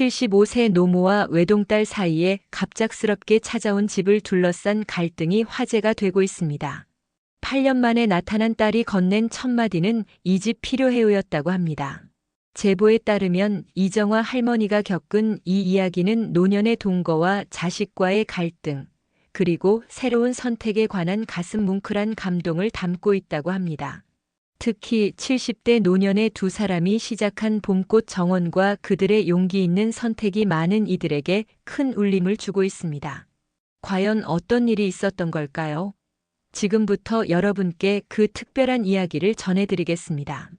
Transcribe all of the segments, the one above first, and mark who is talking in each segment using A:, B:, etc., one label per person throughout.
A: 75세 노모와 외동딸 사이에 갑작스럽게 찾아온 집을 둘러싼 갈등이 화제가 되고 있습니다. 8년 만에 나타난 딸이 건넨 첫마디는 이 집 필요해요였다고 합니다. 제보에 따르면 이정화 할머니가 겪은 이 이야기는 노년의 동거와 자식과의 갈등, 그리고 새로운 선택에 관한 가슴 뭉클한 감동을 담고 있다고 합니다. 특히 70대 노년의 두 사람이 시작한 봄꽃 정원과 그들의 용기 있는 선택이 많은 이들에게 큰 울림을 주고 있습니다. 과연 어떤 일이 있었던 걸까요? 지금부터 여러분께 그 특별한 이야기를 전해드리겠습니다.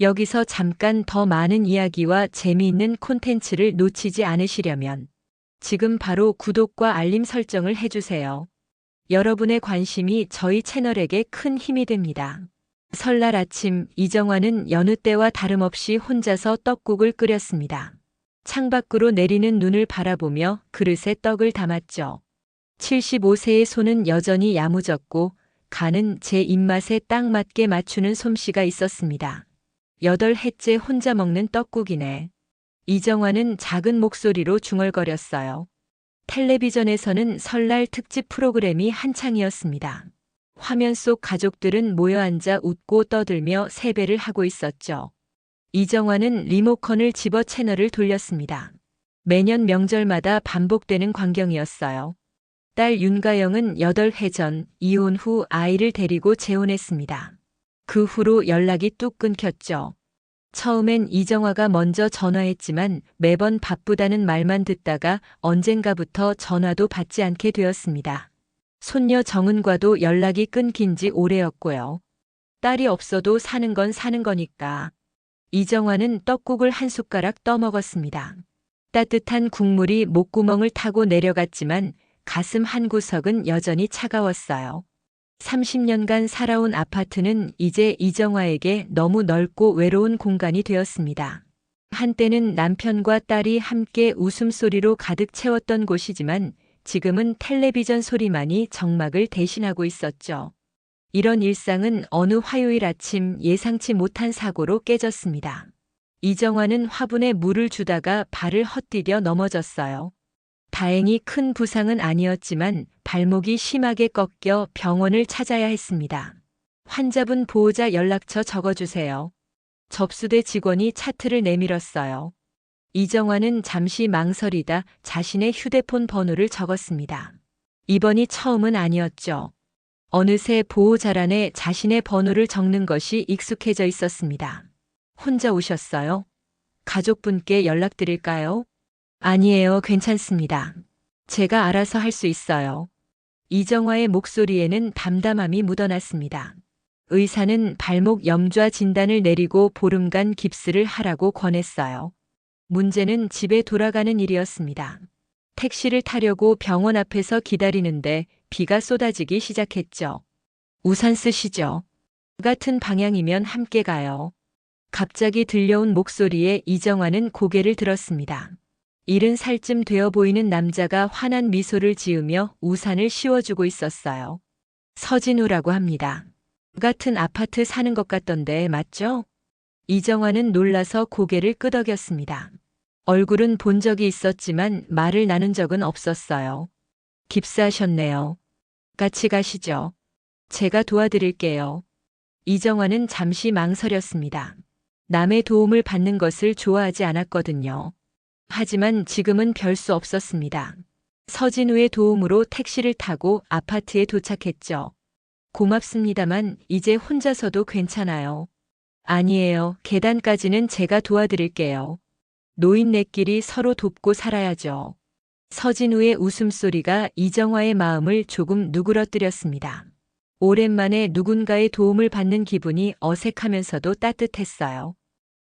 A: 여기서 잠깐 더 많은 이야기와 재미있는 콘텐츠를 놓치지 않으시려면 지금 바로 구독과 알림 설정을 해주세요. 여러분의 관심이 저희 채널에게 큰 힘이 됩니다. 설날 아침 이정화는 여느 때와 다름없이 혼자서 떡국을 끓였습니다. 창밖으로 내리는 눈을 바라보며 그릇에 떡을 담았죠. 75세의 손은 여전히 야무졌고 간은 제 입맛에 딱 맞게 맞추는 솜씨가 있었습니다. 8해째 혼자 먹는 떡국이네. 이정화는 작은 목소리로 중얼거렸어요. 텔레비전에서는 설날 특집 프로그램이 한창이었습니다. 화면 속 가족들은 모여 앉아 웃고 떠들며 세배를 하고 있었죠. 이정화는 리모컨을 집어 채널을 돌렸습니다. 매년 명절마다 반복되는 광경이었어요. 딸 윤가영은 8해 전 이혼 후 아이를 데리고 재혼했습니다. 그 후로 연락이 뚝 끊겼죠. 처음엔 이정화가 먼저 전화했지만 매번 바쁘다는 말만 듣다가 언젠가부터 전화도 받지 않게 되었습니다. 손녀 정은과도 연락이 끊긴 지 오래였고요. 딸이 없어도 사는 건 사는 거니까. 이정화는 떡국을 한 숟가락 떠먹었습니다. 따뜻한 국물이 목구멍을 타고 내려갔지만 가슴 한구석은 여전히 차가웠어요. 30년간 살아온 아파트는 이제 이정화에게 너무 넓고 외로운 공간이 되었습니다. 한때는 남편과 딸이 함께 웃음소리로 가득 채웠던 곳이지만 지금은 텔레비전 소리만이 정막을 대신하고 있었죠. 이런 일상은 어느 화요일 아침 예상치 못한 사고로 깨졌습니다. 이정화는 화분에 물을 주다가 발을 헛디뎌 넘어졌어요. 다행히 큰 부상은 아니었지만 발목이 심하게 꺾여 병원을 찾아야 했습니다. 환자분 보호자 연락처 적어주세요. 접수대 직원이 차트를 내밀었어요. 이정화는 잠시 망설이다 자신의 휴대폰 번호를 적었습니다. 이번이 처음은 아니었죠. 어느새 보호자란에 자신의 번호를 적는 것이 익숙해져 있었습니다. 혼자 오셨어요? 가족분께 연락드릴까요? 아니에요, 괜찮습니다. 제가 알아서 할 수 있어요. 이정화의 목소리에는 담담함이 묻어났습니다. 의사는 발목 염좌 진단을 내리고 보름간 깁스를 하라고 권했어요. 문제는 집에 돌아가는 일이었습니다. 택시를 타려고 병원 앞에서 기다리는데 비가 쏟아지기 시작했죠. 우산 쓰시죠. 같은 방향이면 함께 가요. 갑자기 들려온 목소리에 이정화는 고개를 들었습니다. 70살쯤 되어 보이는 남자가 환한 미소를 지으며 우산을 씌워주고 있었어요. 서진우라고 합니다. 같은 아파트 사는 것 같던데 맞죠? 이정화는 놀라서 고개를 끄덕였습니다. 얼굴은 본 적이 있었지만 말을 나눈 적은 없었어요. 깁스하셨네요. 같이 가시죠. 제가 도와드릴게요. 이정화는 잠시 망설였습니다. 남의 도움을 받는 것을 좋아하지 않았거든요. 하지만 지금은 별 수 없었습니다. 서진우의 도움으로 택시를 타고 아파트에 도착했죠. 고맙습니다만 이제 혼자서도 괜찮아요. 아니에요. 계단까지는 제가 도와드릴게요. 노인네끼리 서로 돕고 살아야죠. 서진우의 웃음소리가 이정화의 마음을 조금 누그러뜨렸습니다. 오랜만에 누군가의 도움을 받는 기분이 어색하면서도 따뜻했어요.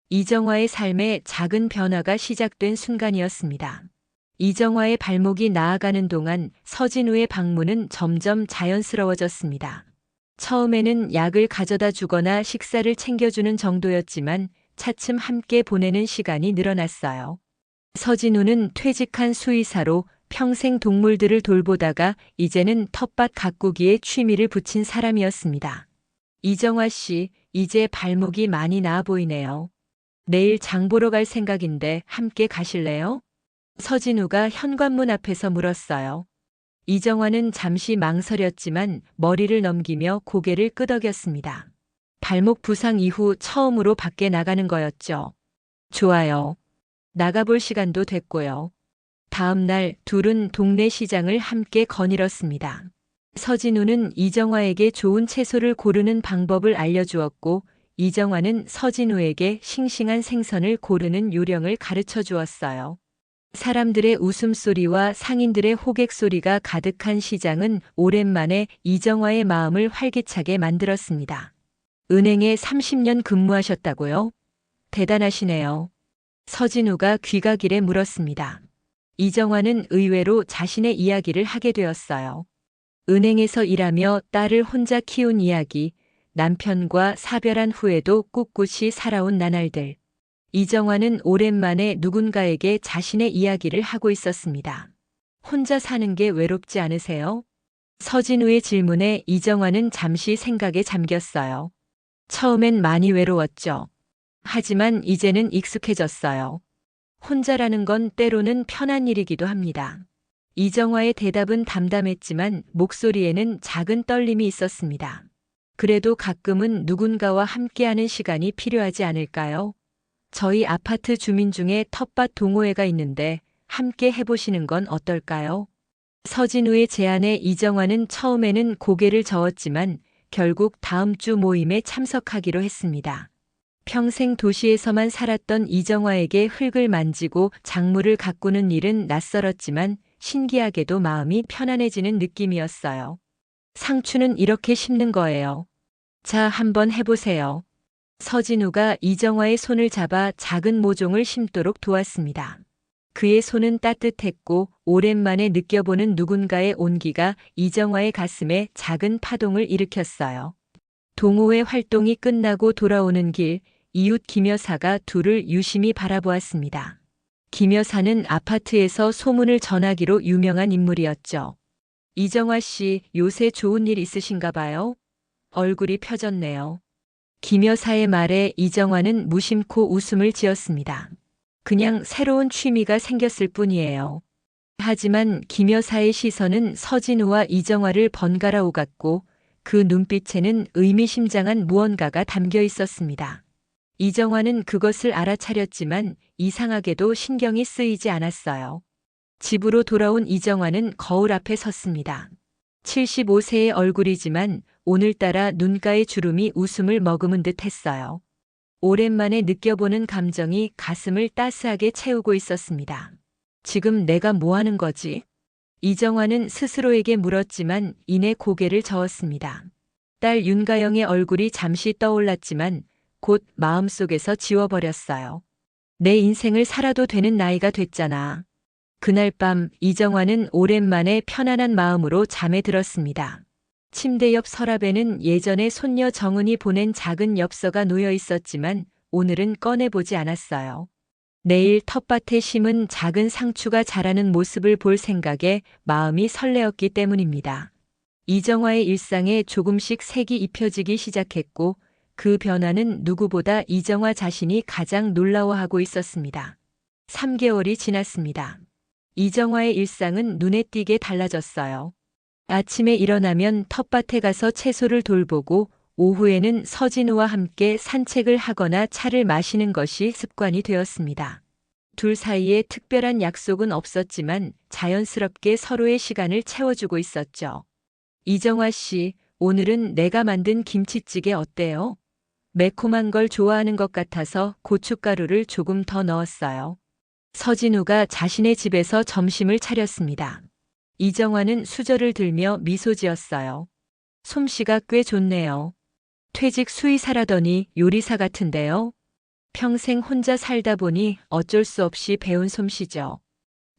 A: 이정화의 삶에 작은 변화가 시작된 순간이었습니다. 이정화의 발목이 나아가는 동안 서진우의 방문은 점점 자연스러워졌습니다. 처음에는 약을 가져다 주거나 식사를 챙겨주는 정도였지만 차츰 함께 보내는 시간이 늘어났어요. 서진우는 퇴직한 수의사로 평생 동물들을 돌보다가 이제는 텃밭 가꾸기에 취미를 붙인 사람이었습니다. 이정화 씨, 이제 발목이 많이 나아 보이네요. 내일 장 보러 갈 생각인데 함께 가실래요? 서진우가 현관문 앞에서 물었어요. 이정화는 잠시 망설였지만 머리를 넘기며 고개를 끄덕였습니다. 발목 부상 이후 처음으로 밖에 나가는 거였죠. 좋아요. 나가볼 시간도 됐고요. 다음 날 둘은 동네 시장을 함께 거닐었습니다. 서진우는 이정화에게 좋은 채소를 고르는 방법을 알려주었고, 이정화는 서진우에게 싱싱한 생선을 고르는 요령을 가르쳐 주었어요. 사람들의 웃음소리와 상인들의 호객소리가 가득한 시장은 오랜만에 이정화의 마음을 활기차게 만들었습니다. 은행에 30년 근무하셨다고요? 대단하시네요. 서진우가 귀가길에 물었습니다. 이정화는 의외로 자신의 이야기를 하게 되었어요. 은행에서 일하며 딸을 혼자 키운 이야기, 남편과 사별한 후에도 꿋꿋이 살아온 나날들. 이정화는 오랜만에 누군가에게 자신의 이야기를 하고 있었습니다. 혼자 사는 게 외롭지 않으세요? 서진우의 질문에 이정화는 잠시 생각에 잠겼어요. 처음엔 많이 외로웠죠. 하지만 이제는 익숙해졌어요. 혼자라는 건 때로는 편한 일이기도 합니다. 이정화의 대답은 담담했지만 목소리에는 작은 떨림이 있었습니다. 그래도 가끔은 누군가와 함께하는 시간이 필요하지 않을까요? 저희 아파트 주민 중에 텃밭 동호회가 있는데 함께 해보시는 건 어떨까요? 서진우의 제안에 이정화는 처음에는 고개를 저었지만 결국 다음 주 모임에 참석하기로 했습니다. 평생 도시에서만 살았던 이정화에게 흙을 만지고 작물을 가꾸는 일은 낯설었지만 신기하게도 마음이 편안해지는 느낌이었어요. 상추는 이렇게 심는 거예요. 자, 한번 해보세요. 서진우가 이정화의 손을 잡아 작은 모종을 심도록 도왔습니다. 그의 손은 따뜻했고 오랜만에 느껴보는 누군가의 온기가 이정화의 가슴에 작은 파동을 일으켰어요. 동호회 활동이 끝나고 돌아오는 길, 이웃 김 여사가 둘을 유심히 바라보았습니다. 김 여사는 아파트에서 소문을 전하기로 유명한 인물이었죠. 이정화 씨, 요새 좋은 일 있으신가 봐요? 얼굴이 펴졌네요. 김 여사의 말에 이정화는 무심코 웃음을 지었습니다. 그냥 새로운 취미가 생겼을 뿐이에요. 하지만 김 여사의 시선은 서진우와 이정화를 번갈아 오갔고 그 눈빛에는 의미심장한 무언가가 담겨 있었습니다. 이정화는 그것을 알아차렸지만 이상하게도 신경이 쓰이지 않았어요. 집으로 돌아온 이정화는 거울 앞에 섰습니다. 75세의 얼굴이지만 오늘따라 눈가의 주름이 웃음을 머금은 듯 했어요. 오랜만에 느껴보는 감정이 가슴을 따스하게 채우고 있었습니다. 지금 내가 뭐 하는 거지? 이정화는 스스로에게 물었지만 이내 고개를 저었습니다. 딸 윤가영의 얼굴이 잠시 떠올랐지만 곧 마음속에서 지워버렸어요. 내 인생을 살아도 되는 나이가 됐잖아. 그날 밤 이정화는 오랜만에 편안한 마음으로 잠에 들었습니다. 침대 옆 서랍에는 예전에 손녀 정은이 보낸 작은 엽서가 놓여 있었지만 오늘은 꺼내보지 않았어요. 내일 텃밭에 심은 작은 상추가 자라는 모습을 볼 생각에 마음이 설레었기 때문입니다. 이정화의 일상에 조금씩 색이 입혀지기 시작했고 그 변화는 누구보다 이정화 자신이 가장 놀라워하고 있었습니다. 3개월이 지났습니다. 이정화의 일상은 눈에 띄게 달라졌어요. 아침에 일어나면 텃밭에 가서 채소를 돌보고 오후에는 서진우와 함께 산책을 하거나 차를 마시는 것이 습관이 되었습니다. 둘 사이에 특별한 약속은 없었지만 자연스럽게 서로의 시간을 채워주고 있었죠. 이정화 씨, 오늘은 내가 만든 김치찌개 어때요? 매콤한 걸 좋아하는 것 같아서 고춧가루를 조금 더 넣었어요. 서진우가 자신의 집에서 점심을 차렸습니다. 이정화는 수저를 들며 미소 지었어요. 솜씨가 꽤 좋네요. 퇴직 수의사라더니 요리사 같은데요. 평생 혼자 살다 보니 어쩔 수 없이 배운 솜씨죠.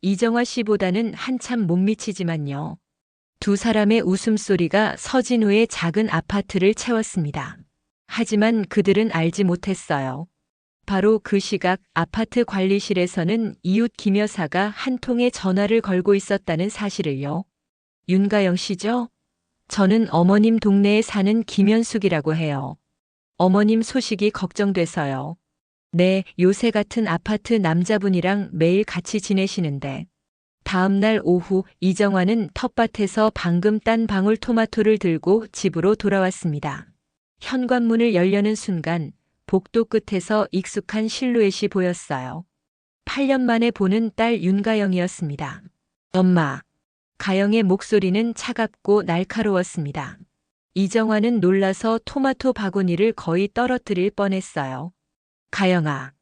A: 이정화 씨보다는 한참 못 미치지만요. 두 사람의 웃음소리가 서진우의 작은 아파트를 채웠습니다. 하지만 그들은 알지 못했어요. 바로 그 시각 아파트 관리실에서는 이웃 김 여사가 한 통의 전화를 걸고 있었다는 사실을요. 윤가영 씨죠? 저는 어머님 동네에 사는 김현숙이라고 해요. 어머님 소식이 걱정돼서요. 네, 요새 같은 아파트 남자분이랑 매일 같이 지내시는데. 다음 날 오후 이정화는 텃밭에서 방금 딴 방울토마토를 들고 집으로 돌아왔습니다. 현관문을 열려는 순간 복도 끝에서 익숙한 실루엣이 보였어요. 8년 만에 보는 딸 윤가영이었습니다. 엄마. 가영의 목소리는 차갑고 날카로웠습니다. 이정화는 놀라서 토마토 바구니를 거의 떨어뜨릴 뻔했어요. 가영아.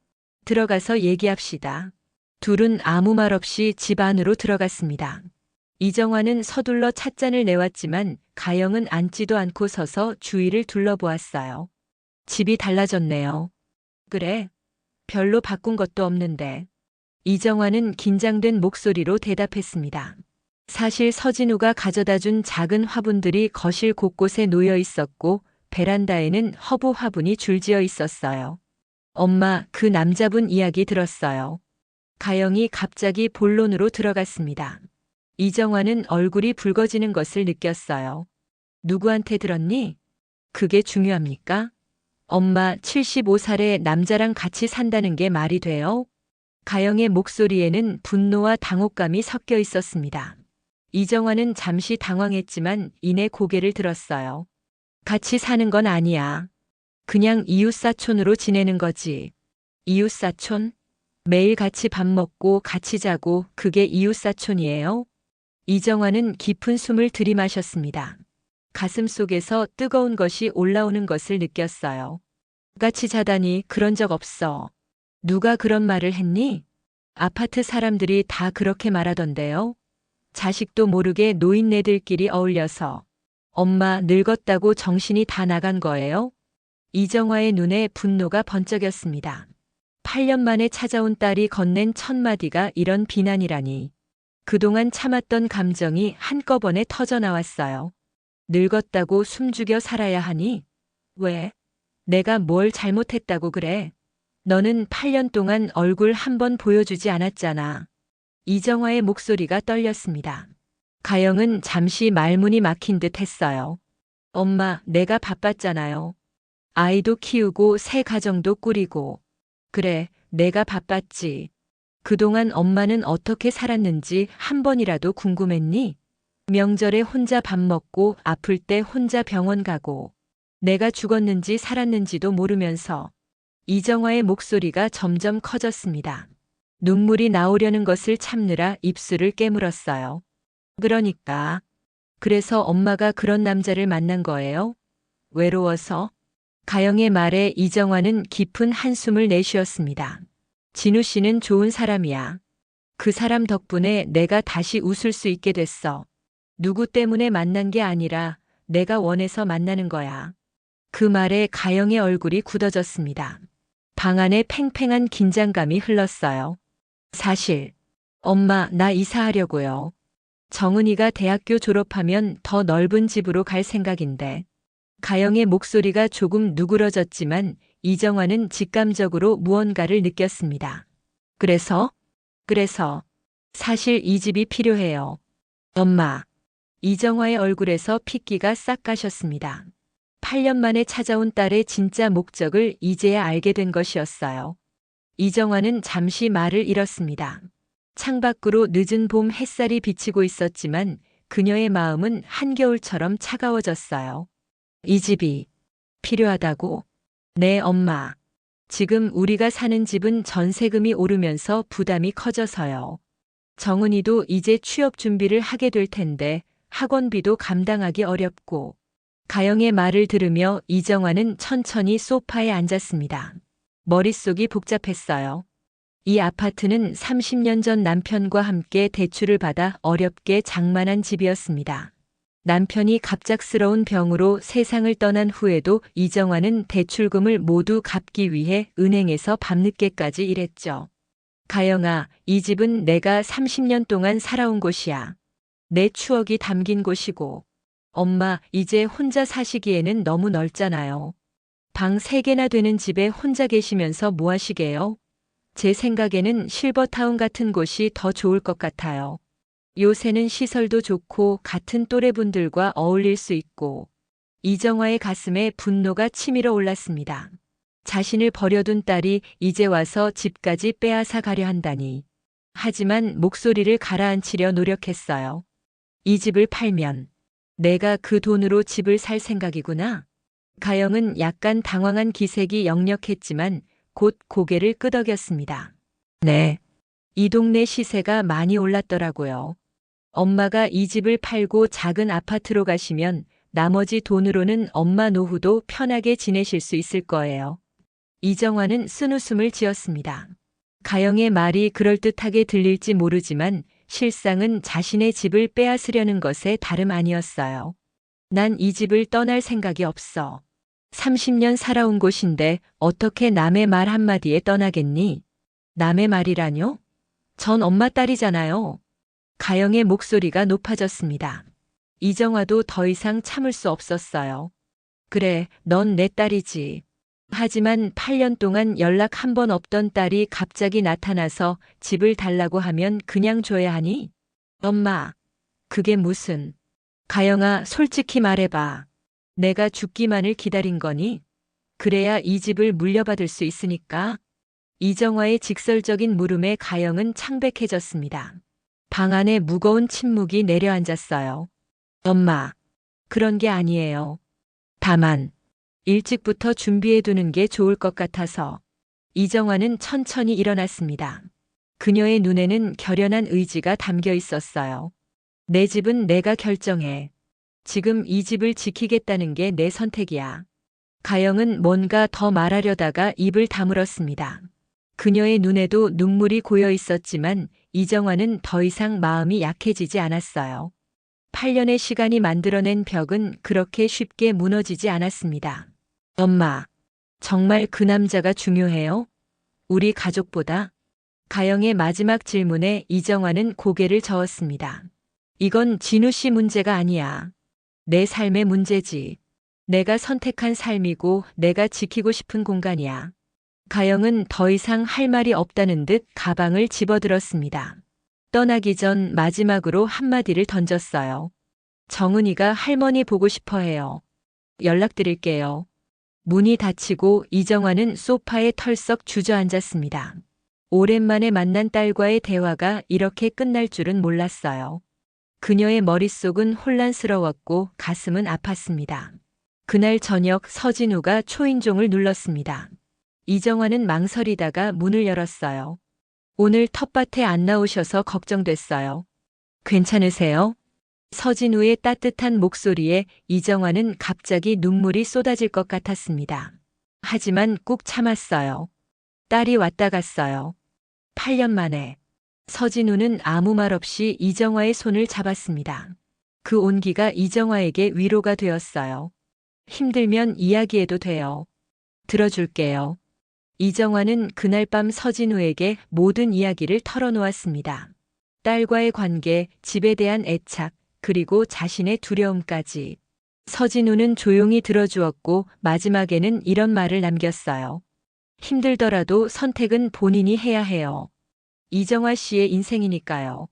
A: 들어가서 얘기합시다. 둘은 아무 말 없이 집 안으로 들어갔습니다. 이정화는 서둘러 찻잔을 내왔지만 가영은 앉지도 않고 서서 주위를 둘러보았어요. 집이 달라졌네요. 그래. 별로 바꾼 것도 없는데. 이정화는 긴장된 목소리로 대답했습니다. 사실 서진우가 가져다 준 작은 화분들이 거실 곳곳에 놓여 있었고 베란다에는 허브 화분이 줄지어 있었어요. 엄마, 그 남자분 이야기 들었어요. 가영이 갑자기 본론으로 들어갔습니다. 이정화는 얼굴이 붉어지는 것을 느꼈어요. 누구한테 들었니? 그게 중요합니까? 엄마, 75살의 남자랑 같이 산다는 게 말이 돼요? 가영의 목소리에는 분노와 당혹감이 섞여 있었습니다. 이정화는 잠시 당황했지만 이내 고개를 들었어요. 같이 사는 건 아니야. 그냥 이웃사촌으로 지내는 거지. 이웃사촌? 매일 같이 밥 먹고 같이 자고 그게 이웃사촌이에요? 이정화는 깊은 숨을 들이마셨습니다. 가슴 속에서 뜨거운 것이 올라오는 것을 느꼈어요. 같이 자다니 그런 적 없어. 누가 그런 말을 했니? 아파트 사람들이 다 그렇게 말하던데요. 자식도 모르게 노인네들끼리 어울려서. 엄마 늙었다고 정신이 다 나간 거예요? 이정화의 눈에 분노가 번쩍였습니다. 8년 만에 찾아온 딸이 건넨 첫마디가 이런 비난이라니. 그동안 참았던 감정이 한꺼번에 터져 나왔어요. 늙었다고 숨죽여 살아야 하니? 왜? 내가 뭘 잘못했다고 그래? 너는 8년 동안 얼굴 한 번 보여주지 않았잖아. 이정화의 목소리가 떨렸습니다. 가영은 잠시 말문이 막힌 듯 했어요. 엄마, 내가 바빴잖아요. 아이도 키우고 새 가정도 꾸리고. 그래, 내가 바빴지. 그동안 엄마는 어떻게 살았는지 한 번이라도 궁금했니? 명절에 혼자 밥 먹고 아플 때 혼자 병원 가고. 내가 죽었는지 살았는지도 모르면서. 이정화의 목소리가 점점 커졌습니다. 눈물이 나오려는 것을 참느라 입술을 깨물었어요. 그러니까. 그래서 엄마가 그런 남자를 만난 거예요? 외로워서? 가영의 말에 이정화는 깊은 한숨을 내쉬었습니다. 진우 씨는 좋은 사람이야. 그 사람 덕분에 내가 다시 웃을 수 있게 됐어. 누구 때문에 만난 게 아니라 내가 원해서 만나는 거야. 그 말에 가영의 얼굴이 굳어졌습니다. 방 안에 팽팽한 긴장감이 흘렀어요. 사실, 엄마, 나 이사하려고요. 정은이가 대학교 졸업하면 더 넓은 집으로 갈 생각인데. 가영의 목소리가 조금 누그러졌지만 이정화는 직감적으로 무언가를 느꼈습니다. 그래서 사실 이 집이 필요해요. 엄마. 이정화의 얼굴에서 핏기가 싹 가셨습니다. 8년 만에 찾아온 딸의 진짜 목적을 이제야 알게 된 것이었어요. 이정화는 잠시 말을 잃었습니다. 창밖으로 늦은 봄 햇살이 비치고 있었지만 그녀의 마음은 한겨울처럼 차가워졌어요. 이 집이 필요하다고? 네, 엄마. 지금 우리가 사는 집은 전세금이 오르면서 부담이 커져서요. 정은이도 이제 취업 준비를 하게 될 텐데 학원비도 감당하기 어렵고. 가영의 말을 들으며 이정화는 천천히 소파에 앉았습니다. 머릿속이 복잡했어요. 이 아파트는 30년 전 남편과 함께 대출을 받아 어렵게 장만한 집이었습니다. 남편이 갑작스러운 병으로 세상을 떠난 후에도 이정화는 대출금을 모두 갚기 위해 은행에서 밤늦게까지 일했죠. 가영아, 이 집은 내가 30년 동안 살아온 곳이야. 내 추억이 담긴 곳이고. 엄마, 이제 혼자 사시기에는 너무 넓잖아요. 방 3개나 되는 집에 혼자 계시면서 뭐 하시게요? 제 생각에는 실버타운 같은 곳이 더 좋을 것 같아요. 요새는 시설도 좋고 같은 또래분들과 어울릴 수 있고. 이정화의 가슴에 분노가 치밀어 올랐습니다. 자신을 버려둔 딸이 이제 와서 집까지 빼앗아 가려 한다니. 하지만 목소리를 가라앉히려 노력했어요. 이 집을 팔면 내가 그 돈으로 집을 살 생각이구나. 가영은 약간 당황한 기색이 역력했지만 곧 고개를 끄덕였습니다. 네. 이 동네 시세가 많이 올랐더라고요. 엄마가 이 집을 팔고 작은 아파트로 가시면 나머지 돈으로는 엄마 노후도 편하게 지내실 수 있을 거예요. 이정화는 쓴웃음을 지었습니다. 가영의 말이 그럴듯하게 들릴지 모르지만 실상은 자신의 집을 빼앗으려는 것에 다름 아니었어요. 난 이 집을 떠날 생각이 없어. 30년 살아온 곳인데 어떻게 남의 말 한마디에 떠나겠니? 남의 말이라뇨? 전 엄마 딸이잖아요. 가영의 목소리가 높아졌습니다. 이정화도 더 이상 참을 수 없었어요. 그래, 넌 내 딸이지. 하지만 8년 동안 연락 한 번 없던 딸이 갑자기 나타나서 집을 달라고 하면 그냥 줘야 하니? 엄마, 그게 무슨... 가영아, 솔직히 말해봐. 내가 죽기만을 기다린 거니? 그래야 이 집을 물려받을 수 있으니까. 이정화의 직설적인 물음에 가영은 창백해졌습니다. 방 안에 무거운 침묵이 내려앉았어요. 엄마, 그런 게 아니에요. 다만, 일찍부터 준비해두는 게 좋을 것 같아서. 이정화는 천천히 일어났습니다. 그녀의 눈에는 결연한 의지가 담겨 있었어요. 내 집은 내가 결정해. 지금 이 집을 지키겠다는 게 내 선택이야. 가영은 뭔가 더 말하려다가 입을 다물었습니다. 그녀의 눈에도 눈물이 고여 있었지만 이정화는 더 이상 마음이 약해지지 않았어요. 8년의 시간이 만들어낸 벽은 그렇게 쉽게 무너지지 않았습니다. 엄마, 정말 그 남자가 중요해요? 우리 가족보다? 가영의 마지막 질문에 이정화는 고개를 저었습니다. 이건 진우 씨 문제가 아니야. 내 삶의 문제지. 내가 선택한 삶이고 내가 지키고 싶은 공간이야. 가영은 더 이상 할 말이 없다는 듯 가방을 집어들었습니다. 떠나기 전 마지막으로 한마디를 던졌어요. 정은이가 할머니 보고 싶어 해요. 연락드릴게요. 문이 닫히고 이정화는 소파에 털썩 주저앉았습니다. 오랜만에 만난 딸과의 대화가 이렇게 끝날 줄은 몰랐어요. 그녀의 머릿속은 혼란스러웠고 가슴은 아팠습니다. 그날 저녁 서진우가 초인종을 눌렀습니다. 이정화는 망설이다가 문을 열었어요. 오늘 텃밭에 안 나오셔서 걱정됐어요. 괜찮으세요? 서진우의 따뜻한 목소리에 이정화는 갑자기 눈물이 쏟아질 것 같았습니다. 하지만 꾹 참았어요. 딸이 왔다 갔어요. 8년 만에. 서진우는 아무 말 없이 이정화의 손을 잡았습니다. 그 온기가 이정화에게 위로가 되었어요. 힘들면 이야기해도 돼요. 들어줄게요. 이정화는 그날 밤 서진우에게 모든 이야기를 털어놓았습니다. 딸과의 관계, 집에 대한 애착, 그리고 자신의 두려움까지. 서진우는 조용히 들어주었고 마지막에는 이런 말을 남겼어요. 힘들더라도 선택은 본인이 해야 해요. 이정화 씨의 인생이니까요.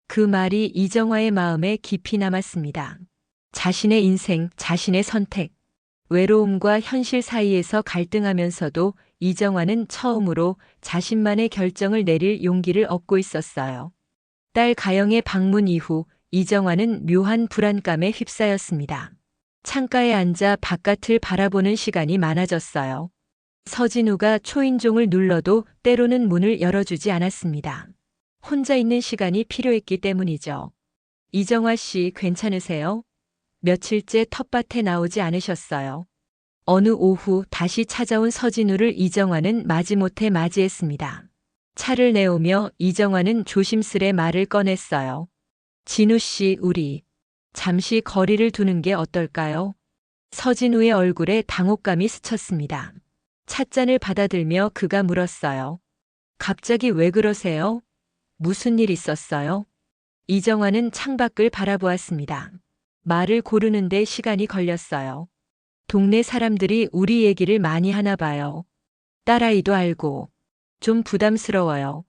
A: 그 말이 이정화의 마음에 깊이 남았습니다. 자신의 인생, 자신의 선택. 외로움과 현실 사이에서 갈등하면서도 이정화는 처음으로 자신만의 결정을 내릴 용기를 얻고 있었어요. 딸 가영의 방문 이후 이정화는 묘한 불안감에 휩싸였습니다. 창가에 앉아 바깥을 바라보는 시간이 많아졌어요. 서진우가 초인종을 눌러도 때로는 문을 열어주지 않았습니다. 혼자 있는 시간이 필요했기 때문이죠. 이정화 씨 괜찮으세요? 며칠째 텃밭에 나오지 않으셨어요. 어느 오후 다시 찾아온 서진우를 이정화는 마지못해 맞이했습니다. 차를 내오며 이정화는 조심스레 말을 꺼냈어요. 진우 씨, 우리 잠시 거리를 두는 게 어떨까요? 서진우의 얼굴에 당혹감이 스쳤습니다. 찻잔을 받아들며 그가 물었어요. 갑자기 왜 그러세요? 무슨 일 있었어요? 이정화는 창밖을 바라보았습니다. 말을 고르는데 시간이 걸렸어요. 동네 사람들이 우리 얘기를 많이 하나 봐요. 딸아이도 알고. 좀 부담스러워요.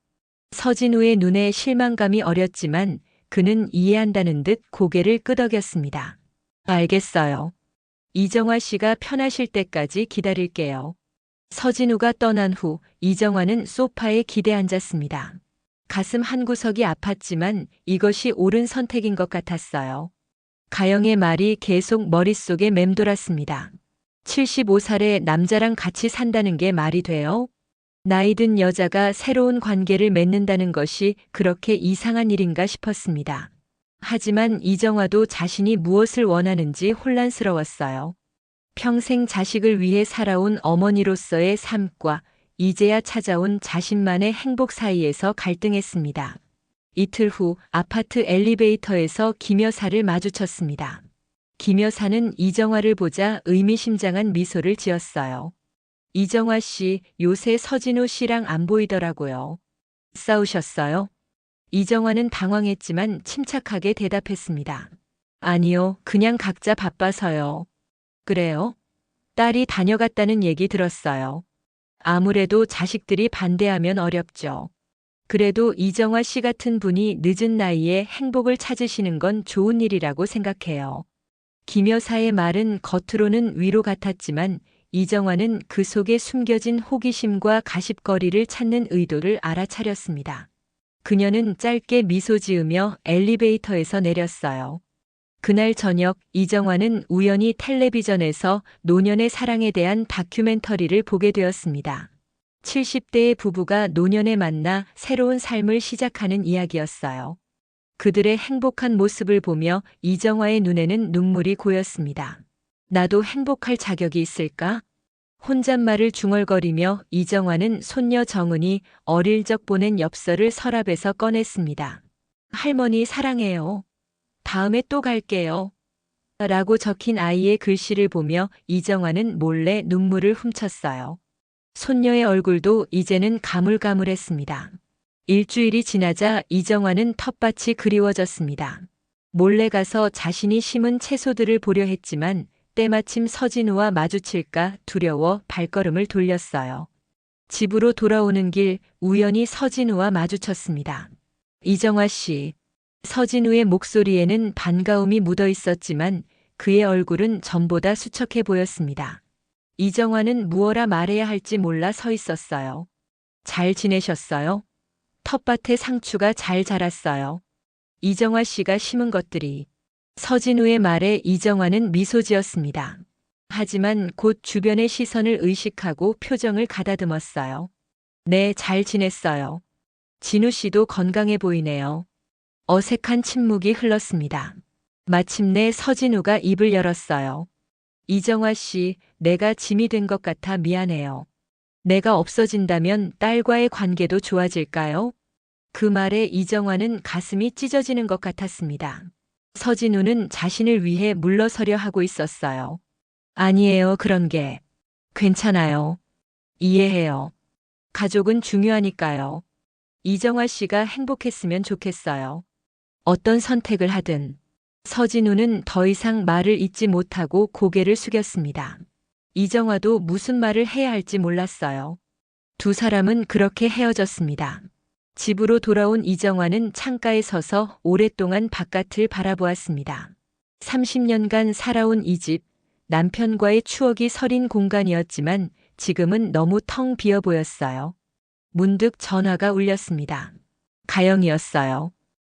A: 서진우의 눈에 실망감이 어렸지만 그는 이해한다는 듯 고개를 끄덕였습니다. 알겠어요. 이정화 씨가 편하실 때까지 기다릴게요. 서진우가 떠난 후 이정화는 소파에 기대 앉았습니다. 가슴 한구석이 아팠지만 이것이 옳은 선택인 것 같았어요. 가영의 말이 계속 머릿속에 맴돌았습니다. 75살의 남자랑 같이 산다는 게 말이 돼요? 나이 든 여자가 새로운 관계를 맺는다는 것이 그렇게 이상한 일인가 싶었습니다. 하지만 이정화도 자신이 무엇을 원하는지 혼란스러웠어요. 평생 자식을 위해 살아온 어머니로서의 삶과 이제야 찾아온 자신만의 행복 사이에서 갈등했습니다. 이틀 후 아파트 엘리베이터에서 김 여사를 마주쳤습니다. 김 여사는 이정화를 보자 의미심장한 미소를 지었어요. 이정화 씨, 요새 서진우 씨랑 안 보이더라고요. 싸우셨어요? 이정화는 당황했지만 침착하게 대답했습니다. 아니요, 그냥 각자 바빠서요. 그래요? 딸이 다녀갔다는 얘기 들었어요. 아무래도 자식들이 반대하면 어렵죠. 그래도 이정화 씨 같은 분이 늦은 나이에 행복을 찾으시는 건 좋은 일이라고 생각해요. 김 여사의 말은 겉으로는 위로 같았지만 이정화는 그 속에 숨겨진 호기심과 가십거리를 찾는 의도를 알아차렸습니다. 그녀는 짧게 미소 지으며 엘리베이터에서 내렸어요. 그날 저녁 이정화는 우연히 텔레비전에서 노년의 사랑에 대한 다큐멘터리를 보게 되었습니다. 70대의 부부가 노년에 만나 새로운 삶을 시작하는 이야기였어요. 그들의 행복한 모습을 보며 이정화의 눈에는 눈물이 고였습니다. 나도 행복할 자격이 있을까? 혼잣말을 중얼거리며 이정화는 손녀 정은이 어릴 적 보낸 엽서를 서랍에서 꺼냈습니다. 할머니 사랑해요. 다음에 또 갈게요. 라고 적힌 아이의 글씨를 보며 이정화는 몰래 눈물을 훔쳤어요. 손녀의 얼굴도 이제는 가물가물했습니다. 일주일이 지나자 이정화는 텃밭이 그리워졌습니다. 몰래 가서 자신이 심은 채소들을 보려 했지만 때마침 서진우와 마주칠까 두려워 발걸음을 돌렸어요. 집으로 돌아오는 길 우연히 서진우와 마주쳤습니다. 이정화 씨. 서진우의 목소리에는 반가움이 묻어 있었지만 그의 얼굴은 전보다 수척해 보였습니다. 이정화는 무엇라 말해야 할지 몰라 서 있었어요. 잘 지내셨어요? 텃밭에 상추가 잘 자랐어요. 이정화 씨가 심은 것들이. 서진우의 말에 이정화는 미소 지었습니다. 하지만 곧 주변의 시선을 의식하고 표정을 가다듬었어요. 네, 잘 지냈어요. 진우 씨도 건강해 보이네요. 어색한 침묵이 흘렀습니다. 마침내 서진우가 입을 열었어요. 이정화 씨, 내가 짐이 된 것 같아 미안해요. 내가 없어진다면 딸과의 관계도 좋아질까요? 그 말에 이정화는 가슴이 찢어지는 것 같았습니다. 서진우는 자신을 위해 물러서려 하고 있었어요. 아니에요, 그런 게. 괜찮아요. 이해해요. 가족은 중요하니까요. 이정화 씨가 행복했으면 좋겠어요. 어떤 선택을 하든. 서진우는 더 이상 말을 잇지 못하고 고개를 숙였습니다. 이정화도 무슨 말을 해야 할지 몰랐어요. 두 사람은 그렇게 헤어졌습니다. 집으로 돌아온 이정화는 창가에 서서 오랫동안 바깥을 바라보았습니다. 30년간 살아온 이 집, 남편과의 추억이 서린 공간이었지만 지금은 너무 텅 비어 보였어요. 문득 전화가 울렸습니다. 가영이었어요.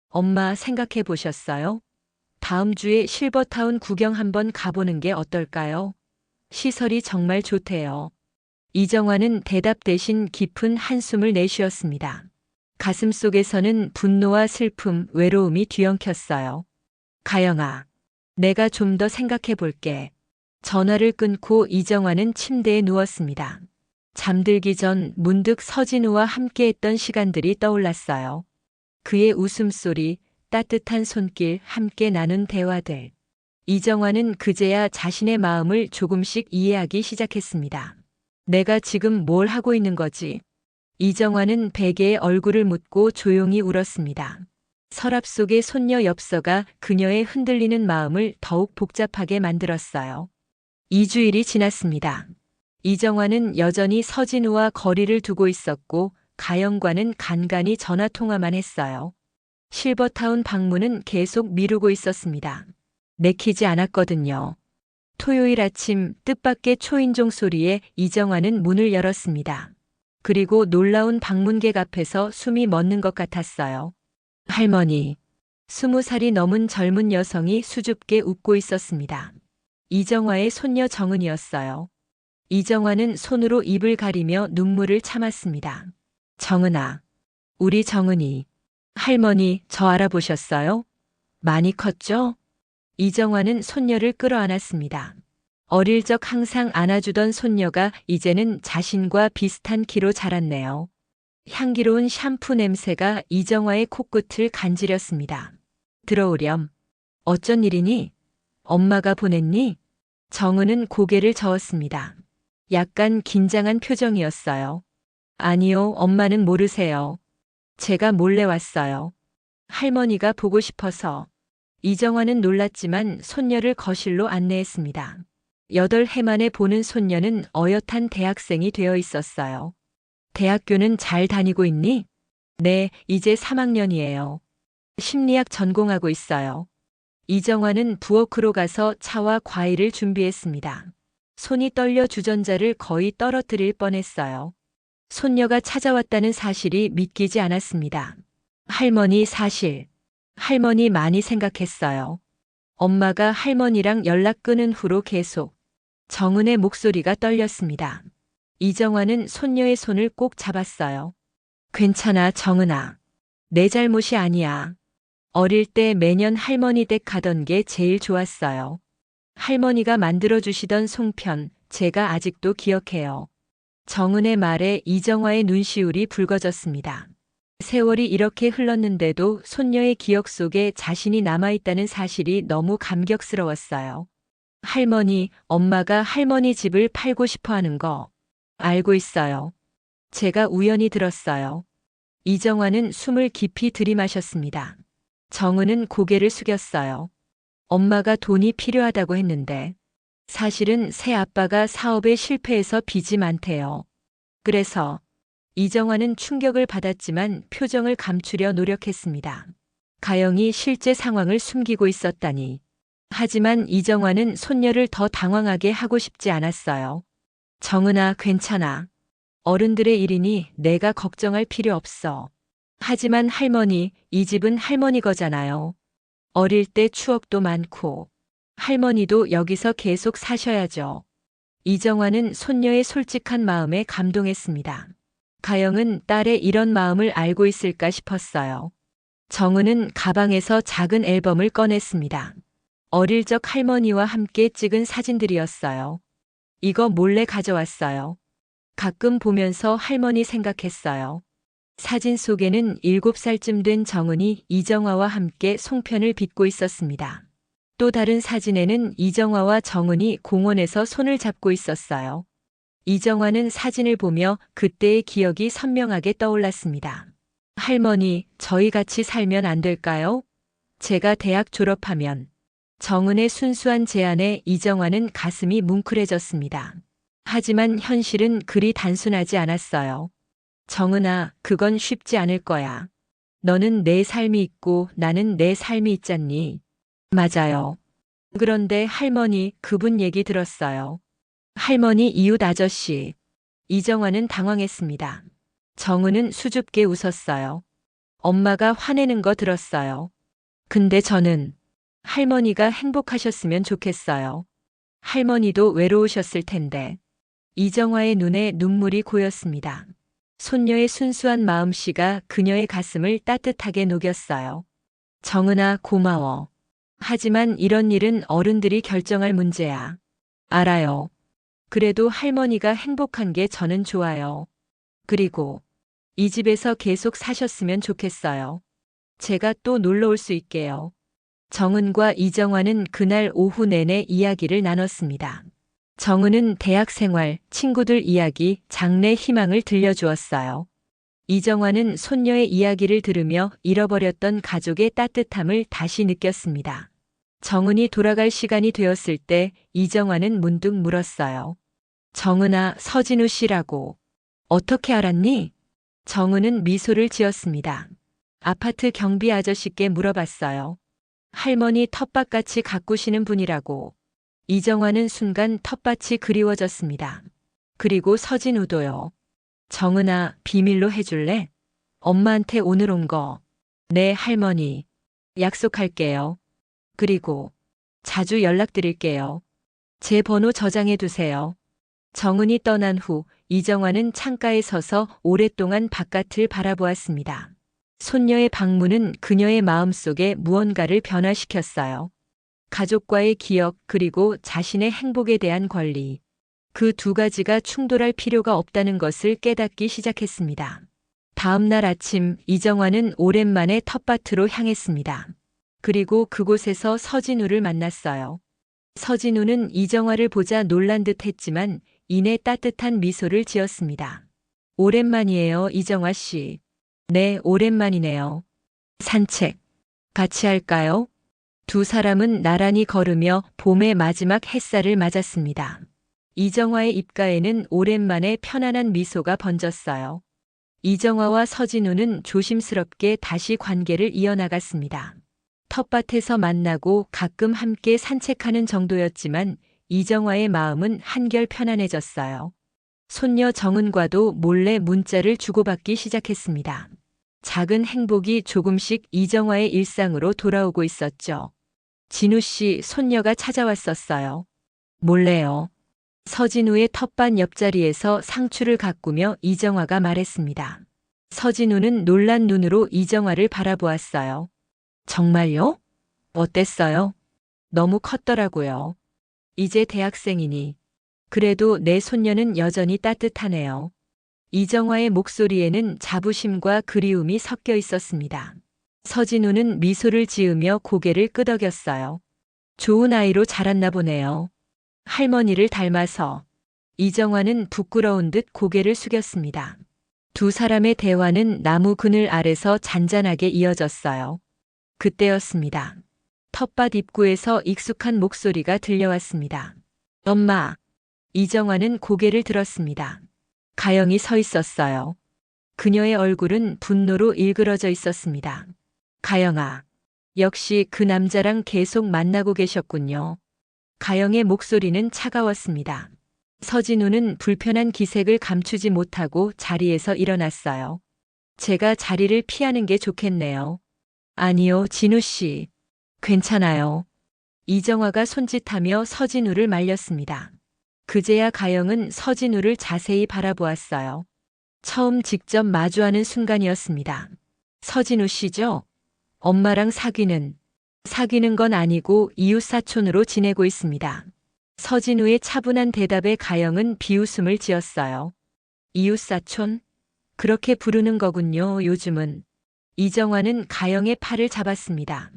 A: 엄마 생각해 보셨어요? 다음 주에 실버타운 구경 한번 가보는 게 어떨까요? 시설이 정말 좋대요. 이정화는 대답 대신 깊은 한숨을 내쉬었습니다. 가슴 속에서는 분노와 슬픔, 외로움이 뒤엉켰어요. 가영아, 내가 좀 더 생각해 볼게. 전화를 끊고 이정화는 침대에 누웠습니다. 잠들기 전 문득 서진우와 함께했던 시간들이 떠올랐어요. 그의 웃음소리, 따뜻한 손길, 함께 나눈 대화들. 이정화는 그제야 자신의 마음을 조금씩 이해하기 시작했습니다. 내가 지금 뭘 하고 있는 거지? 이정화는 베개에 얼굴을 묻고 조용히 울었습니다. 서랍 속의 손녀 엽서가 그녀의 흔들리는 마음을 더욱 복잡하게 만들었어요. 2주일이 지났습니다. 이정화는 여전히 서진우와 거리를 두고 있었고 가영과는 간간히 전화통화만 했어요. 실버타운 방문은 계속 미루고 있었습니다. 내키지 않았거든요. 토요일 아침 뜻밖의 초인종 소리에 이정화는 문을 열었습니다. 그리고 놀라운 방문객 앞에서 숨이 멎는 것 같았어요. 할머니. 20살이 넘은 젊은 여성이 수줍게 웃고 있었습니다. 이정화의 손녀 정은이었어요. 이정화는 손으로 입을 가리며 눈물을 참았습니다. 정은아. 우리 정은이. 할머니, 저 알아보셨어요? 많이 컸죠? 이정화는 손녀를 끌어안았습니다. 어릴 적 항상 안아주던 손녀가 이제는 자신과 비슷한 키로 자랐네요. 향기로운 샴푸 냄새가 이정화의 코끝을 간지렸습니다. 들어오렴. 어쩐 일이니? 엄마가 보냈니? 정은은 고개를 저었습니다. 약간 긴장한 표정이었어요. 아니요, 엄마는 모르세요. 제가 몰래 왔어요. 할머니가 보고 싶어서. 이정화는 놀랐지만 손녀를 거실로 안내했습니다. 8해 만에 보는 손녀는 어엿한 대학생이 되어 있었어요. 대학교는 잘 다니고 있니? 네, 이제 3학년이에요. 심리학 전공하고 있어요. 이정화는 부엌으로 가서 차와 과일을 준비했습니다. 손이 떨려 주전자를 거의 떨어뜨릴 뻔했어요. 손녀가 찾아왔다는 사실이 믿기지 않았습니다. 할머니 사실. 할머니 많이 생각했어요. 엄마가 할머니랑 연락 끊은 후로 계속. 정은의 목소리가 떨렸습니다. 이정화는 손녀의 손을 꼭 잡았어요. 괜찮아, 정은아. 내 잘못이 아니야. 어릴 때 매년 할머니 댁 가던 게 제일 좋았어요. 할머니가 만들어주시던 송편, 제가 아직도 기억해요. 정은의 말에 이정화의 눈시울이 붉어졌습니다. 세월이 이렇게 흘렀는데도 손녀의 기억 속에 자신이 남아있다는 사실이 너무 감격스러웠어요. 할머니, 엄마가 할머니 집을 팔고 싶어 하는 거 알고 있어요. 제가 우연히 들었어요. 이정화는 숨을 깊이 들이마셨습니다. 정은은 고개를 숙였어요. 엄마가 돈이 필요하다고 했는데 사실은 새 아빠가 사업에 실패해서 빚이 많대요. 그래서 이정화는 충격을 받았지만 표정을 감추려 노력했습니다. 가영이 실제 상황을 숨기고 있었다니. 하지만 이정화는 손녀를 더 당황하게 하고 싶지 않았어요. 정은아, 괜찮아. 어른들의 일이니 내가 걱정할 필요 없어. 하지만 할머니, 이 집은 할머니 거잖아요. 어릴 때 추억도 많고. 할머니도 여기서 계속 사셔야죠. 이정화는 손녀의 솔직한 마음에 감동했습니다. 가영은 딸의 이런 마음을 알고 있을까 싶었어요. 정은은 가방에서 작은 앨범을 꺼냈습니다. 어릴 적 할머니와 함께 찍은 사진들이었어요. 이거 몰래 가져왔어요. 가끔 보면서 할머니 생각했어요. 사진 속에는 7살쯤 된 정은이 이정화와 함께 송편을 빚고 있었습니다. 또 다른 사진에는 이정화와 정은이 공원에서 손을 잡고 있었어요. 이정화는 사진을 보며 그때의 기억이 선명하게 떠올랐습니다. 할머니, 저희 같이 살면 안 될까요? 제가 대학 졸업하면. 정은의 순수한 제안에 이정화는 가슴이 뭉클해졌습니다. 하지만 현실은 그리 단순하지 않았어요. 정은아, 그건 쉽지 않을 거야. 너는 내 삶이 있고 나는 내 삶이 있잖니. 맞아요. 그런데 할머니, 그분 얘기 들었어요. 할머니 이웃 아저씨. 이정화는 당황했습니다. 정은은 수줍게 웃었어요. 엄마가 화내는 거 들었어요. 근데 저는 할머니가 행복하셨으면 좋겠어요. 할머니도 외로우셨을 텐데. 이정화의 눈에 눈물이 고였습니다. 손녀의 순수한 마음씨가 그녀의 가슴을 따뜻하게 녹였어요. 정은아, 고마워. 하지만 이런 일은 어른들이 결정할 문제야. 알아요. 그래도 할머니가 행복한 게 저는 좋아요. 그리고 이 집에서 계속 사셨으면 좋겠어요. 제가 또 놀러 올 수 있게요. 정은과 이정화는 그날 오후 내내 이야기를 나눴습니다. 정은은 대학 생활, 친구들 이야기, 장래 희망을 들려주었어요. 이정화는 손녀의 이야기를 들으며 잃어버렸던 가족의 따뜻함을 다시 느꼈습니다. 정은이 돌아갈 시간이 되었을 때 이정화는 문득 물었어요. 정은아, 서진우 씨라고. 어떻게 알았니? 정은은 미소를 지었습니다. 아파트 경비 아저씨께 물어봤어요. 할머니 텃밭같이 가꾸시는 분이라고. 이정화는 순간 텃밭이 그리워졌습니다. 그리고 서진우도요. 정은아, 비밀로 해줄래? 엄마한테 오늘 온 거. 네, 할머니. 약속할게요. 그리고 자주 연락드릴게요. 제 번호 저장해 두세요. 정은이 떠난 후 이정화는 창가에 서서 오랫동안 바깥을 바라보았습니다. 손녀의 방문은 그녀의 마음속에 무언가를 변화시켰어요. 가족과의 기억 그리고 자신의 행복에 대한 권리. 그 두 가지가 충돌할 필요가 없다는 것을 깨닫기 시작했습니다. 다음 날 아침 이정화는 오랜만에 텃밭으로 향했습니다. 그리고 그곳에서 서진우를 만났어요. 서진우는 이정화를 보자 놀란 듯 했지만 이내 따뜻한 미소를 지었습니다. 오랜만이에요, 이정화 씨. 네, 오랜만이네요. 산책 같이 할까요? 두 사람은 나란히 걸으며 봄의 마지막 햇살을 맞았습니다. 이정화의 입가에는 오랜만에 편안한 미소가 번졌어요. 이정화와 서진우는 조심스럽게 다시 관계를 이어나갔습니다. 텃밭에서 만나고 가끔 함께 산책하는 정도였지만 이정화의 마음은 한결 편안해졌어요. 손녀 정은과도 몰래 문자를 주고받기 시작했습니다. 작은 행복이 조금씩 이정화의 일상으로 돌아오고 있었죠. 진우 씨, 손녀가 찾아왔었어요. 몰래요. 서진우의 텃밭 옆자리에서 상추를 가꾸며 이정화가 말했습니다. 서진우는 놀란 눈으로 이정화를 바라보았어요. 정말요? 어땠어요? 너무 컸더라고요. 이제 대학생이니. 그래도 내 손녀는 여전히 따뜻하네요. 이정화의 목소리에는 자부심과 그리움이 섞여 있었습니다. 서진우는 미소를 지으며 고개를 끄덕였어요. 좋은 아이로 자랐나 보네요. 할머니를 닮아서. 이정화는 부끄러운 듯 고개를 숙였습니다. 두 사람의 대화는 나무 그늘 아래서 잔잔하게 이어졌어요. 그때였습니다. 텃밭 입구에서 익숙한 목소리가 들려왔습니다. 엄마. 이정화는 고개를 들었습니다. 가영이 서 있었어요. 그녀의 얼굴은 분노로 일그러져 있었습니다. 가영아. 역시 그 남자랑 계속 만나고 계셨군요. 가영의 목소리는 차가웠습니다. 서진우는 불편한 기색을 감추지 못하고 자리에서 일어났어요. 제가 자리를 피하는 게 좋겠네요. 아니요, 진우 씨. 괜찮아요. 이정화가 손짓하며 서진우를 말렸습니다. 그제야 가영은 서진우를 자세히 바라보았어요. 처음 직접 마주하는 순간이었습니다. 서진우 씨죠? 엄마랑 사귀는 건 아니고 이웃사촌으로 지내고 있습니다. 서진우의 차분한 대답에 가영은 비웃음을 지었어요. 이웃사촌? 그렇게 부르는 거군요, 요즘은. 이정화는 가영의 팔을 잡았습니다.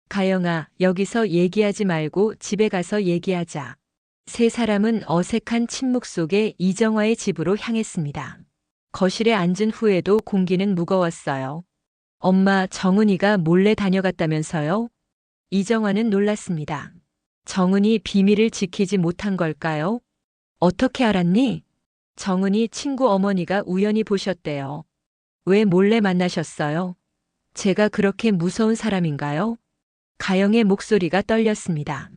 A: 가영아, 여기서 얘기하지 말고 집에 가서 얘기하자. 세 사람은 어색한 침묵 속에 이정화의 집으로 향했습니다. 거실에 앉은 후에도 공기는 무거웠어요. 엄마, 정은이가 몰래 다녀갔다면서요? 이정화는 놀랐습니다. 정은이 비밀을 지키지 못한 걸까요? 어떻게 알았니? 정은이 친구 어머니가 우연히 보셨대요. 왜 몰래 만나셨어요? 제가 그렇게 무서운 사람인가요? 가영의 목소리가 떨렸습니다.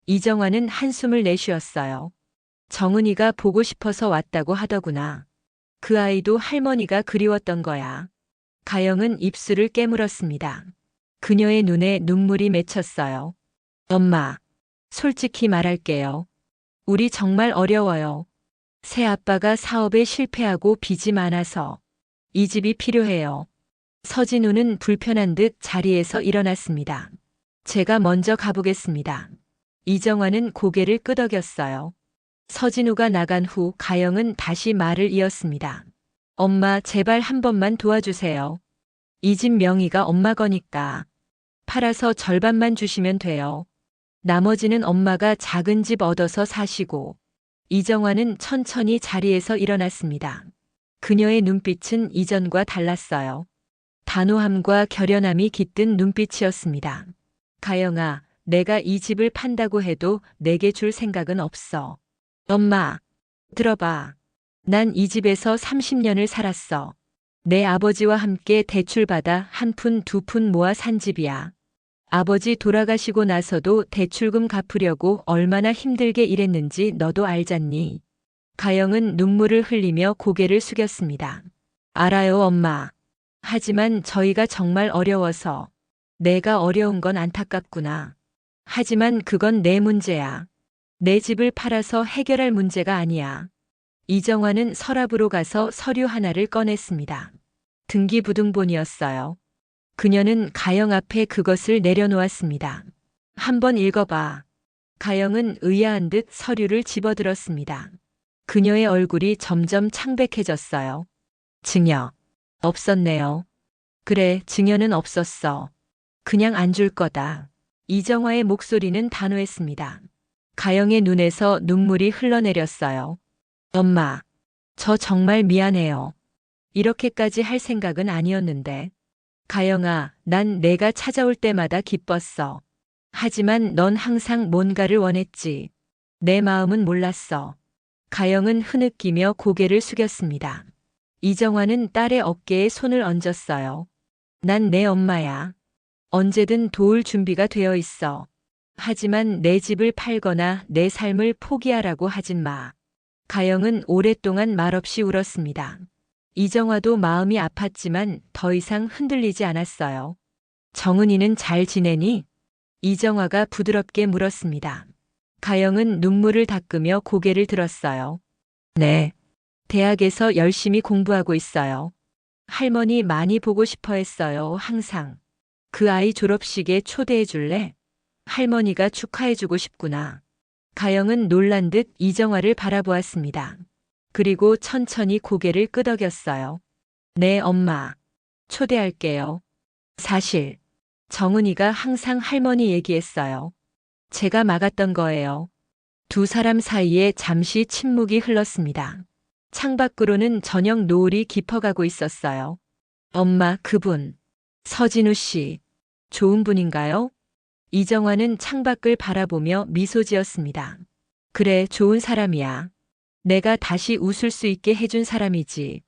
A: 이정화는 한숨을 내쉬었어요. 정은이가 보고 싶어서 왔다고 하더구나. 그 아이도 할머니가 그리웠던 거야. 가영은 입술을 깨물었습니다. 그녀의 눈에 눈물이 맺혔어요. 엄마, 솔직히 말할게요. 우리 정말 어려워요. 새 아빠가 사업에 실패하고 빚이 많아서 이 집이 필요해요. 서진우는 불편한 듯 자리에서 일어났습니다. 제가 먼저 가보겠습니다. 이정화는 고개를 끄덕였어요. 서진우가 나간 후 가영은 다시 말을 이었습니다. 엄마, 제발 한 번만 도와주세요. 이 집 명의가 엄마 거니까. 팔아서 절반만 주시면 돼요. 나머지는 엄마가 작은 집 얻어서 사시고. 이정화는 천천히 자리에서 일어났습니다. 그녀의 눈빛은 이전과 달랐어요. 단호함과 결연함이 깃든 눈빛이었습니다. 가영아, 내가 이 집을 판다고 해도 내게 줄 생각은 없어. 엄마, 들어봐. 난 이 집에서 30년을 살았어. 내 아버지와 함께 대출받아 한 푼 두 푼 모아 산 집이야. 아버지 돌아가시고 나서도 대출금 갚으려고 얼마나 힘들게 일했는지 너도 알잖니. 가영은 눈물을 흘리며 고개를 숙였습니다. 알아요, 엄마. 하지만 저희가 정말 어려워서. 내가 어려운 건 안타깝구나. 하지만 그건 내 문제야. 내 집을 팔아서 해결할 문제가 아니야. 이정화는 서랍으로 가서 서류 하나를 꺼냈습니다. 등기부등본이었어요. 그녀는 가영 앞에 그것을 내려놓았습니다. 한번 읽어봐. 가영은 의아한 듯 서류를 집어들었습니다. 그녀의 얼굴이 점점 창백해졌어요. 증여. 없었네요. 그래, 증여는 없었어. 그냥 안 줄 거다. 이정화의 목소리는 단호했습니다. 가영의 눈에서 눈물이 흘러내렸어요. 엄마, 저 정말 미안해요. 이렇게까지 할 생각은 아니었는데. 가영아, 난 내가 찾아올 때마다 기뻤어. 하지만 넌 항상 뭔가를 원했지. 내 마음은 몰랐어. 가영은 흐느끼며 고개를 숙였습니다. 이정화는 딸의 어깨에 손을 얹었어요. 난 내 엄마야. 언제든 도울 준비가 되어 있어. 하지만 내 집을 팔거나 내 삶을 포기하라고 하진 마. 가영은 오랫동안 말없이 울었습니다. 이정화도 마음이 아팠지만 더 이상 흔들리지 않았어요. 정은이는 잘 지내니? 이정화가 부드럽게 물었습니다. 가영은 눈물을 닦으며 고개를 들었어요. 네. 대학에서 열심히 공부하고 있어요. 할머니 많이 보고 싶어 했어요, 항상. 그 아이 졸업식에 초대해 줄래? 할머니가 축하해주고 싶구나. 가영은 놀란 듯 이정화를 바라보았습니다. 그리고 천천히 고개를 끄덕였어요. 네, 엄마. 초대할게요. 사실, 정은이가 항상 할머니 얘기했어요. 제가 막았던 거예요. 두 사람 사이에 잠시 침묵이 흘렀습니다. 창밖으로는 저녁 노을이 깊어가고 있었어요. 엄마, 그분. 서진우 씨. 좋은 분인가요? 이정화는 창밖을 바라보며 미소 지었습니다. 그래, 좋은 사람이야. 내가 다시 웃을 수 있게 해준 사람이지.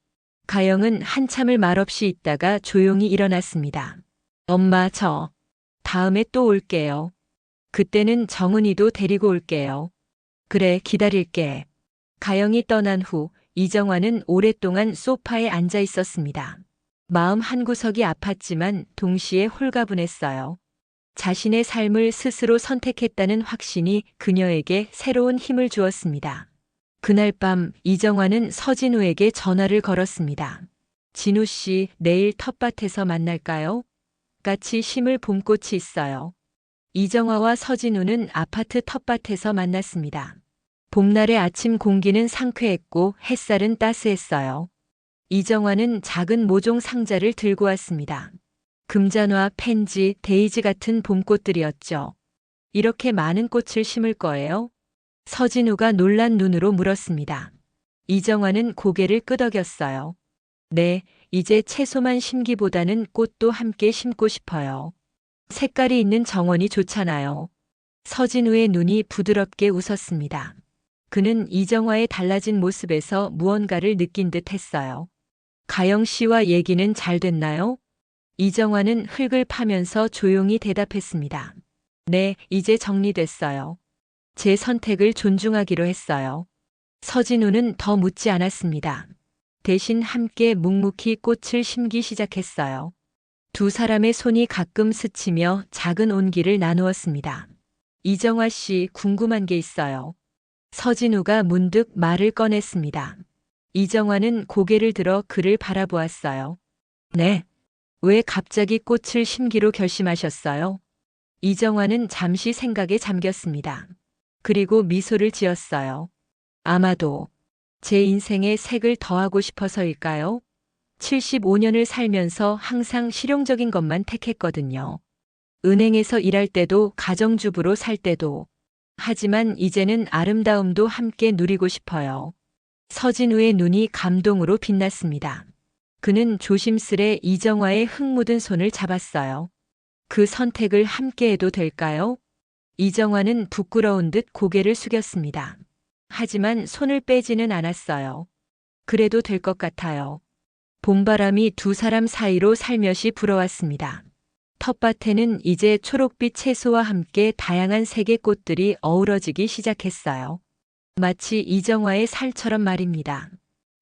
A: 가영은 한참을 말없이 있다가 조용히 일어났습니다. 엄마, 저 다음에 또 올게요. 그때는 정은이도 데리고 올게요. 그래, 기다릴게. 가영이 떠난 후 이정화는 오랫동안 소파에 앉아 있었습니다. 마음 한구석이 아팠지만 동시에 홀가분했어요. 자신의 삶을 스스로 선택했다는 확신이 그녀에게 새로운 힘을 주었습니다. 그날 밤 이정화는 서진우에게 전화를 걸었습니다. 진우 씨, 내일 텃밭에서 만날까요? 같이 심을 봄꽃이 있어요. 이정화와 서진우는 아파트 텃밭에서 만났습니다. 봄날의 아침 공기는 상쾌했고 햇살은 따스했어요. 이정화는 작은 모종 상자를 들고 왔습니다. 금잔화, 펜지, 데이지 같은 봄꽃들이었죠. 이렇게 많은 꽃을 심을 거예요? 서진우가 놀란 눈으로 물었습니다. 이정화는 고개를 끄덕였어요. 네, 이제 채소만 심기보다는 꽃도 함께 심고 싶어요. 색깔이 있는 정원이 좋잖아요. 서진우의 눈이 부드럽게 웃었습니다. 그는 이정화의 달라진 모습에서 무언가를 느낀 듯 했어요. 가영 씨와 얘기는 잘 됐나요? 이정화는 흙을 파면서 조용히 대답했습니다. 네, 이제 정리됐어요. 제 선택을 존중하기로 했어요. 서진우는 더 묻지 않았습니다. 대신 함께 묵묵히 꽃을 심기 시작했어요. 두 사람의 손이 가끔 스치며 작은 온기를 나누었습니다. 이정화 씨, 궁금한 게 있어요. 서진우가 문득 말을 꺼냈습니다. 이정화는 고개를 들어 그를 바라보았어요. 네. 왜 갑자기 꽃을 심기로 결심하셨어요? 이정화는 잠시 생각에 잠겼습니다. 그리고 미소를 지었어요. 아마도 제 인생에 색을 더하고 싶어서일까요? 75년을 살면서 항상 실용적인 것만 택했거든요. 은행에서 일할 때도 가정주부로 살 때도. 하지만 이제는 아름다움도 함께 누리고 싶어요. 서진우의 눈이 감동으로 빛났습니다. 그는 조심스레 이정화의 흙 묻은 손을 잡았어요. 그 선택을 함께 해도 될까요? 이정화는 부끄러운 듯 고개를 숙였습니다. 하지만 손을 빼지는 않았어요. 그래도 될 것 같아요. 봄바람이 두 사람 사이로 살며시 불어왔습니다. 텃밭에는 이제 초록빛 채소와 함께 다양한 색의 꽃들이 어우러지기 시작했어요. 마치 이정화의 살처럼 말입니다.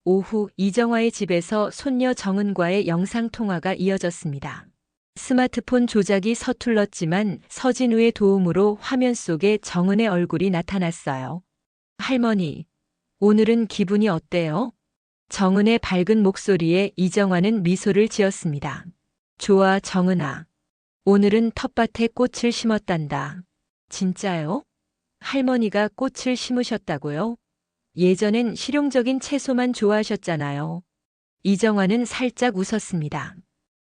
A: 오후 이정화의 집에서 손녀 정은과의 영상통화가 이어졌습니다. 스마트폰 조작이 서툴렀지만 서진우의 도움으로 화면 속에 정은의 얼굴이 나타났어요. 할머니, 오늘은 기분이 어때요? 정은의 밝은 목소리에 이정화는 미소를 지었습니다. 좋아, 정은아. 오늘은 텃밭에 꽃을 심었단다. 진짜요? 할머니가 꽃을 심으셨다고요? 예전엔 실용적인 채소만 좋아하셨잖아요. 이정화는 살짝 웃었습니다.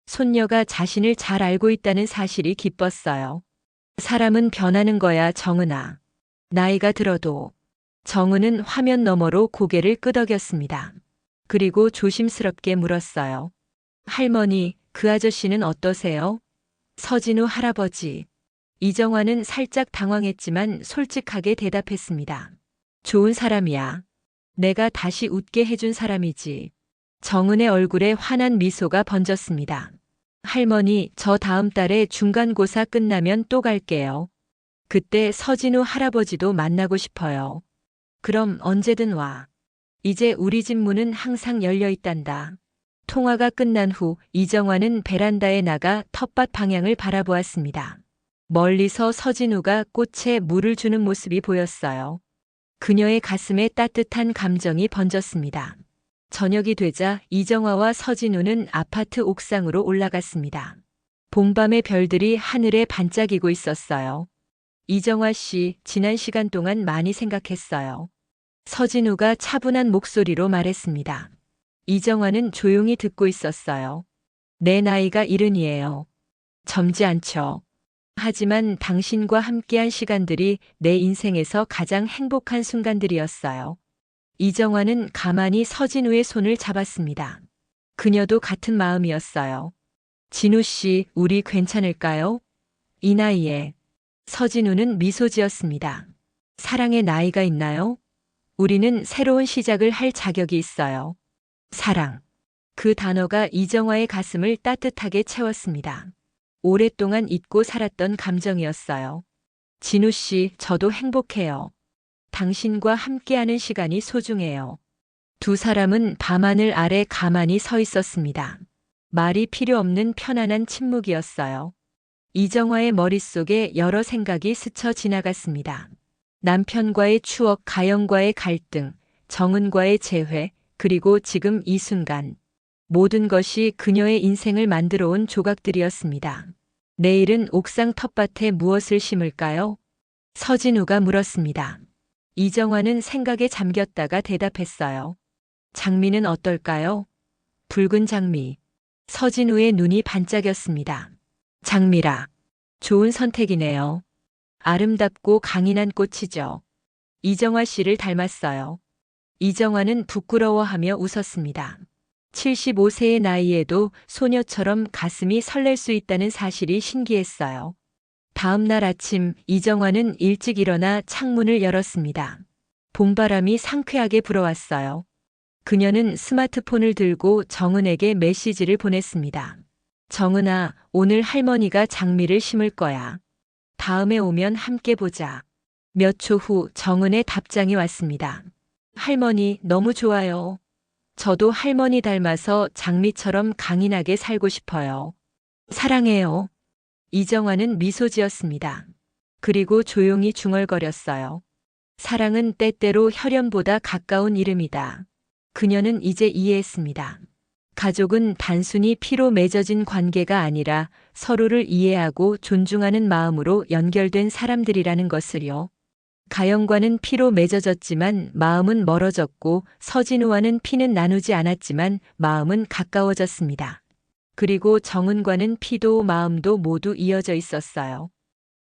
A: 손녀가 자신을 잘 알고 있다는 사실이 기뻤어요. 사람은 변하는 거야, 정은아. 나이가 들어도. 정은은 화면 너머로 고개를 끄덕였습니다. 그리고 조심스럽게 물었어요. 할머니, 그 아저씨는 어떠세요? 서진우 할아버지. 이정화는 살짝 당황했지만 솔직하게 대답했습니다. 좋은 사람이야. 내가 다시 웃게 해준 사람이지. 정은의 얼굴에 환한 미소가 번졌습니다. 할머니, 저 다음 달에 중간고사 끝나면 또 갈게요. 그때 서진우 할아버지도 만나고 싶어요. 그럼 언제든 와. 이제 우리 집 문은 항상 열려 있단다. 통화가 끝난 후 이정화는 베란다에 나가 텃밭 방향을 바라보았습니다. 멀리서 서진우가 꽃에 물을 주는 모습이 보였어요. 그녀의 가슴에 따뜻한 감정이 번졌습니다. 저녁이 되자 이정화와 서진우는 아파트 옥상으로 올라갔습니다. 봄밤의 별들이 하늘에 반짝이고 있었어요. 이정화 씨, 지난 시간 동안 많이 생각했어요. 서진우가 차분한 목소리로 말했습니다. 이정화는 조용히 듣고 있었어요. 내 나이가 70이에요. 젊지 않죠. 하지만 당신과 함께한 시간들이 내 인생에서 가장 행복한 순간들이었어요. 이정화는 가만히 서진우의 손을 잡았습니다. 그녀도 같은 마음이었어요. 진우 씨, 우리 괜찮을까요? 이 나이에. 서진우는 미소 지었습니다. 사랑의 나이가 있나요? 우리는 새로운 시작을 할 자격이 있어요. 사랑. 그 단어가 이정화의 가슴을 따뜻하게 채웠습니다. 오랫동안 잊고 살았던 감정이었어요. 진우 씨, 저도 행복해요. 당신과 함께하는 시간이 소중해요. 두 사람은 밤하늘 아래 가만히 서 있었습니다. 말이 필요 없는 편안한 침묵이었어요. 이정화의 머릿속에 여러 생각이 스쳐 지나갔습니다. 남편과의 추억, 가영과의 갈등, 정은과의 재회, 그리고 지금 이 순간. 모든 것이 그녀의 인생을 만들어 온 조각들이었습니다. 내일은 옥상 텃밭에 무엇을 심을까요? 서진우가 물었습니다. 이정화는 생각에 잠겼다가 대답했어요. 장미는 어떨까요? 붉은 장미. 서진우의 눈이 반짝였습니다. 장미라. 좋은 선택이네요. 아름답고 강인한 꽃이죠. 이정화 씨를 닮았어요. 이정화는 부끄러워하며 웃었습니다. 75세의 나이에도 소녀처럼 가슴이 설렐 수 있다는 사실이 신기했어요. 다음 날 아침 이정화는 일찍 일어나 창문을 열었습니다. 봄바람이 상쾌하게 불어왔어요. 그녀는 스마트폰을 들고 정은에게 메시지를 보냈습니다. 정은아, 오늘 할머니가 장미를 심을 거야. 다음에 오면 함께 보자. 몇 초 후 정은의 답장이 왔습니다. 할머니, 너무 좋아요. 저도 할머니 닮아서 장미처럼 강인하게 살고 싶어요. 사랑해요. 이정화는 미소 지었습니다. 그리고 조용히 중얼거렸어요. 사랑은 때때로 혈연보다 가까운 이름이다. 그녀는 이제 이해했습니다. 가족은 단순히 피로 맺어진 관계가 아니라 서로를 이해하고 존중하는 마음으로 연결된 사람들이라는 것을요. 가영과는 피로 맺어졌지만 마음은 멀어졌고 서진우와는 피는 나누지 않았지만 마음은 가까워졌습니다. 그리고 정은과는 피도 마음도 모두 이어져 있었어요.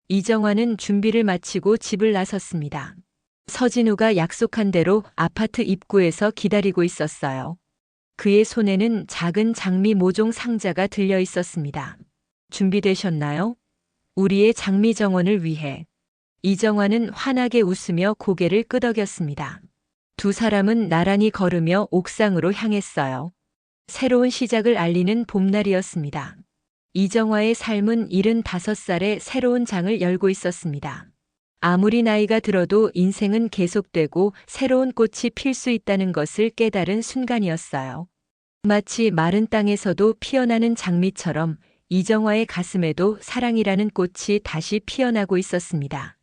A: 이정화는 준비를 마치고 집을 나섰습니다. 서진우가 약속한 대로 아파트 입구에서 기다리고 있었어요. 그의 손에는 작은 장미 모종 상자가 들려 있었습니다. 준비되셨나요? 우리의 장미 정원을 위해. 이정화는 환하게 웃으며 고개를 끄덕였습니다. 두 사람은 나란히 걸으며 옥상으로 향했어요. 새로운 시작을 알리는 봄날이었습니다. 이정화의 삶은 75살에 새로운 장을 열고 있었습니다. 아무리 나이가 들어도 인생은 계속되고 새로운 꽃이 필 수 있다는 것을 깨달은 순간이었어요. 마치 마른 땅에서도 피어나는 장미처럼 이정화의 가슴에도 사랑이라는 꽃이 다시 피어나고 있었습니다.